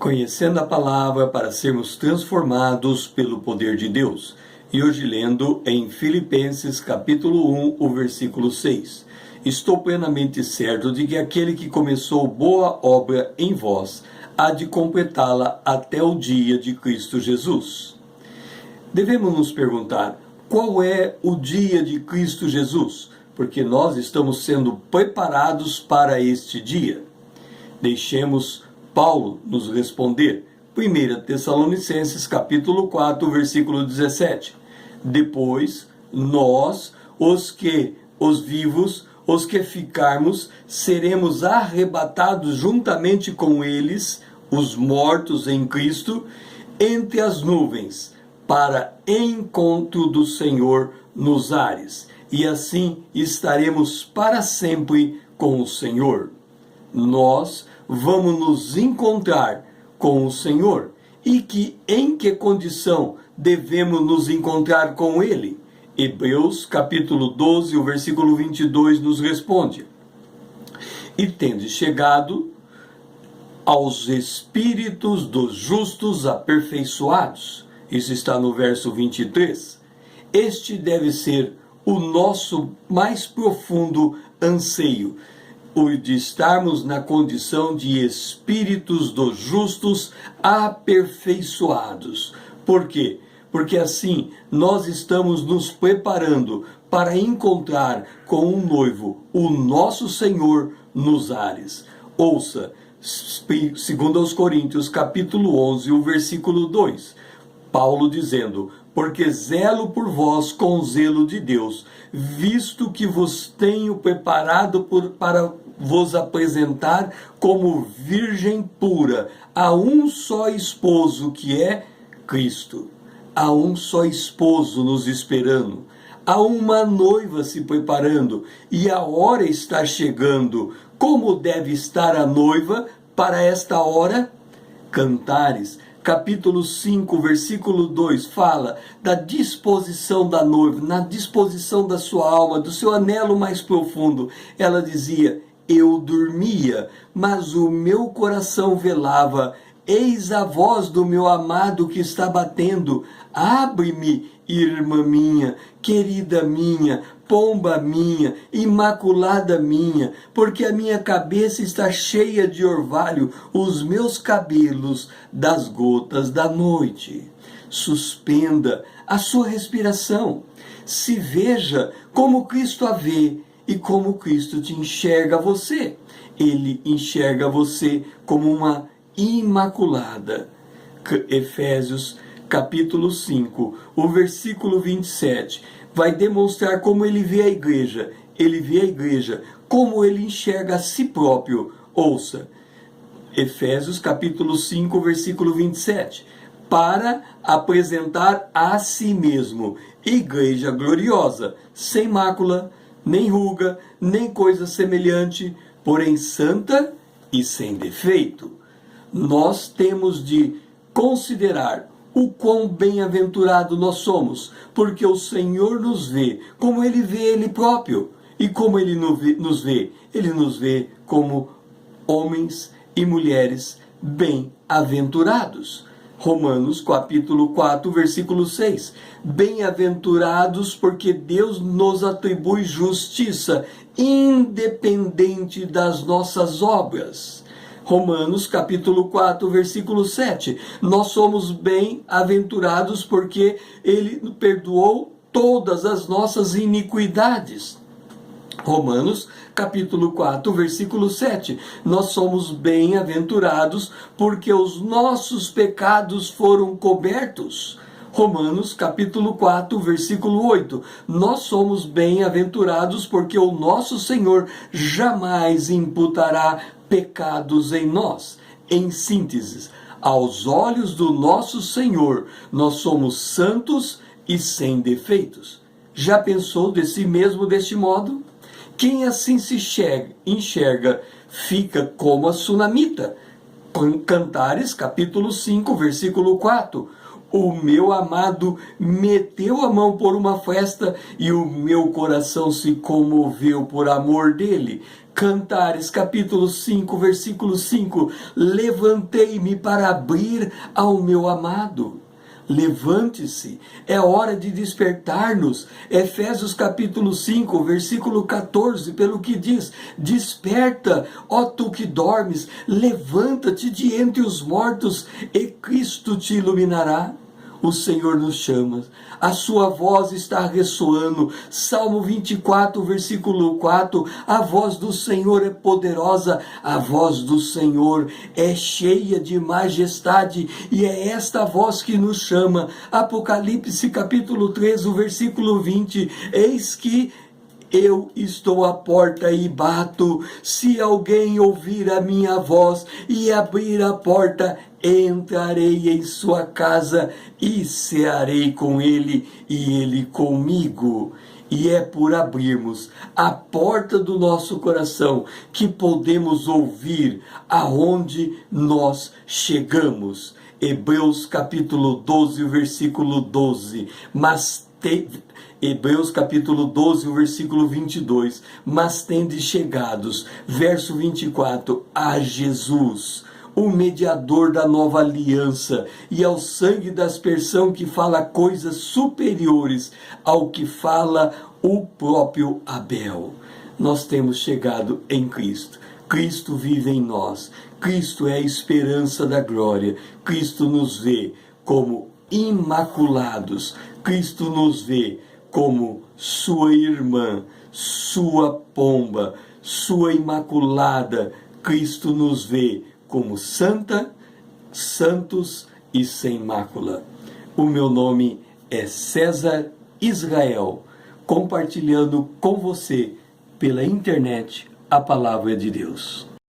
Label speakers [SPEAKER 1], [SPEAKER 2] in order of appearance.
[SPEAKER 1] Conhecendo a palavra para sermos transformados pelo poder de Deus. E hoje lendo em Filipenses capítulo 1, o versículo 6. Estou plenamente certo de que aquele que começou boa obra em vós, há de completá-la até o dia de Cristo Jesus. Devemos nos perguntar, qual é o dia de Cristo Jesus? Porque nós estamos sendo preparados para este dia. Deixemos Paulo nos responder. 1 Tessalonicenses capítulo 4, versículo 17. Depois, nós, os vivos, os que ficarmos, seremos arrebatados juntamente com eles, os mortos em Cristo, entre as nuvens, para encontro do Senhor nos ares. E assim estaremos para sempre com o Senhor. Nós vamos nos encontrar com o Senhor. E em que condição devemos nos encontrar com Ele? Hebreus capítulo 12, o versículo 22 nos responde. E tende chegado aos espíritos dos justos aperfeiçoados. Isso está no verso 23. Este deve ser o nosso mais profundo anseio, o de estarmos na condição de espíritos dos justos aperfeiçoados. Por quê? Porque assim nós estamos nos preparando para encontrar com um noivo, o nosso Senhor, nos ares. Ouça, 2 aos Coríntios, capítulo 11, o versículo 2. Paulo dizendo: porque zelo por vós com zelo de Deus, visto que vos tenho preparado para vos apresentar como virgem pura a um só esposo, que é Cristo. Há um só esposo nos esperando, há uma noiva se preparando, e a hora está chegando. Como deve estar a noiva para esta hora? Cantares capítulo 5, versículo 2, fala da disposição da noiva, na disposição da sua alma, do seu anelo mais profundo. Ela dizia: eu dormia, mas o meu coração velava. Eis a voz do meu amado que está batendo. Abre-me, irmã minha, querida minha, pomba minha, imaculada minha, porque a minha cabeça está cheia de orvalho, os meus cabelos das gotas da noite. Suspenda a sua respiração. Se veja como Cristo a vê e como Cristo te enxerga você. Ele enxerga você como uma imaculada. Efésios capítulo 5, o versículo 27, vai demonstrar como ele vê a igreja. Ele vê a igreja como ele enxerga a si próprio. Ouça, Efésios capítulo 5, versículo 27. Para apresentar a si mesmo igreja gloriosa, sem mácula, nem ruga, nem coisa semelhante, porém santa e sem defeito. Nós temos de considerar o quão bem-aventurado nós somos, porque o Senhor nos vê como Ele vê Ele próprio. E como Ele nos vê? Ele nos vê como homens e mulheres bem-aventurados. Romanos capítulo 4, versículo 6. Bem-aventurados porque Deus nos atribui justiça, independente das nossas obras. Romanos capítulo 4, versículo 7. Nós somos bem-aventurados porque Ele perdoou todas as nossas iniquidades. Romanos capítulo 4, versículo 7. Nós somos bem-aventurados porque os nossos pecados foram cobertos. Romanos capítulo 4, versículo 8. Nós somos bem-aventurados porque o nosso Senhor jamais imputará pecados em nós. Em síntese, aos olhos do nosso Senhor, nós somos santos e sem defeitos. Já pensou deste modo? Quem assim se enxerga fica como a sunamita. Cantares capítulo 5, versículo 4. O meu amado meteu a mão por uma festa e o meu coração se comoveu por amor dele. Cantares, capítulo 5, versículo 5. Levantei-me para abrir ao meu amado. Levante-se, é hora de despertar-nos. Efésios capítulo 5, versículo 14, pelo que diz: desperta, ó tu que dormes, levanta-te de entre os mortos e Cristo te iluminará. O Senhor nos chama, a sua voz está ressoando. Salmo 24, versículo 4, a voz do Senhor é poderosa, a voz do Senhor é cheia de majestade, e é esta voz que nos chama. Apocalipse capítulo 3, o versículo 20, eis que eu estou à porta e bato. Se alguém ouvir a minha voz e abrir a porta, entrarei em sua casa e cearei com ele e ele comigo. E é por abrirmos a porta do nosso coração que podemos ouvir aonde nós chegamos. Hebreus capítulo 12, versículo 12. Hebreus capítulo 12, versículo 22. Mas tendes chegados, verso 24, a Jesus, o mediador da nova aliança, e ao sangue da aspersão, que fala coisas superiores ao que fala o próprio Abel. Nós temos chegado em Cristo. Cristo vive em nós. Cristo é a esperança da glória. Cristo nos vê como imaculados. Cristo nos vê como sua irmã, sua pomba, sua imaculada. Cristo nos vê como santa, santos e sem mácula. O meu nome é César Israel, compartilhando com você pela internet a palavra de Deus.